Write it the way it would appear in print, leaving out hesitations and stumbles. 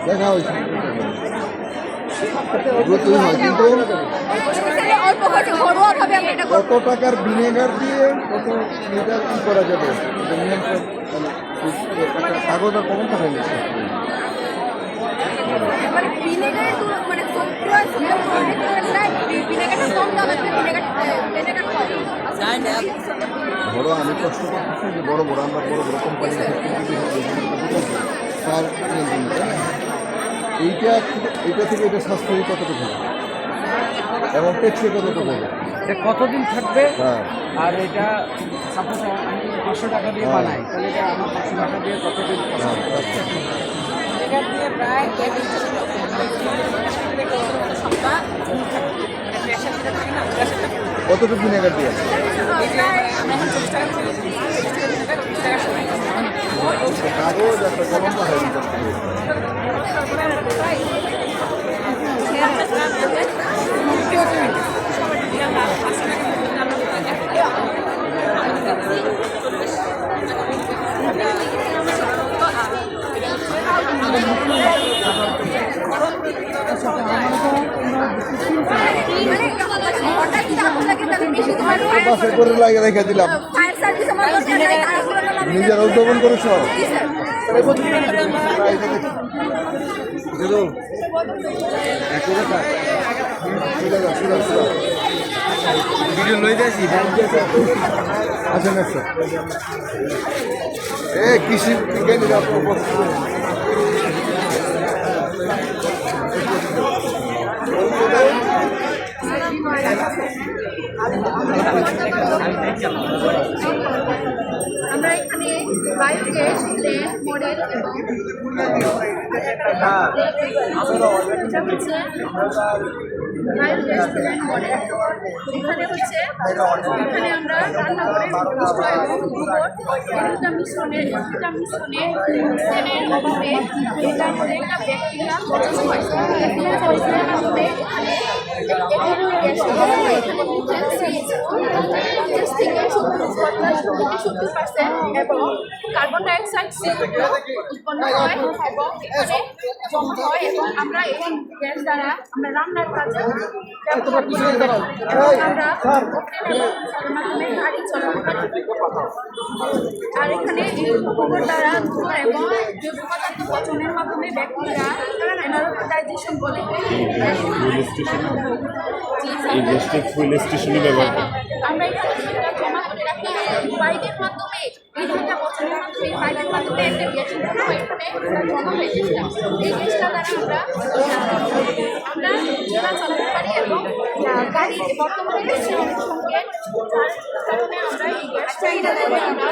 দেখা হয়েছে দ্রুতই হয়, কিন্তু কত টাকার ভিনেগার দিয়ে কত লিটার কী করা যাবে কাগজ আর কমন থাকে না। ধরো আমি কষ্ট করতেছি যে বড় বড় আমরা বড় বড় কোম্পানি সার এইটা থেকে এটা স্বাস্থ্য কতটুকু হবে এবং টেকসই কতটুকু হবে, এটা কতদিন থাকবে। হ্যাঁ আর এটা সাপোজ আমি 500 টাকা দিয়ে বানাই, তাহলে এটা আমার 500 টাকা দিয়ে কতদিন এটা দিয়ে প্রায় কতটুকু ভিনেগার দিয়ে কাগজ একটা কলম হয় বাসে করে লাগিয়ে রেখে দিলাম। নিজের উদ্ভাবন করেছ ভিডিও লই যাচ্ছি আচ্ছা না স্যার এ কৃষি বিজ্ঞানীরা আমরা এখানে বায়োগ্যাস প্ল্যান্ট মডেল এবং বায়োগ্যাস প্ল্যান্ট মডেল এখানে হচ্ছে এখানে আমরা রান্নাঘরের ভূমিষ্ঠ এবং গোবর একটা মিশ্রণের সেলের অভাবে এটার মধ্যে একটা ব্যাকটেরিয়া পচন হয়। পচনের মাধ্যমে এবং কার্বন ডাইঅক্সাইড উৎপন্ন হয় এবং এখানে জমা হয় এবং আমরা এই গ্যাস দ্বারা আমরা রান্নার কাজে ব্যবহার করি এবং আমরা মাধ্যমে গাড়ি চালাতে পারি। আর এখানে এই গোবর দ্বারা ধোঁয়া এবং জৈব পদার্থ পচনের মাধ্যমে ব্যাকটেরিয়া এনারোবাইজেশন বলে আমরা এখানে জমা করে রাখি পাইপের মাধ্যমে এই দুইটা পচনের মাধ্যমে পাইপের মাধ্যমে একটা গ্যাস এখানে জমা হয়ে গেছে। এই গ্যাসটা দ্বারা আমরা চুলা চালাতে পারি এবং গাড়ি বর্তমানে সঙ্গে কারণে আমরা এই গ্যাস চাহিদা দেবে আমরা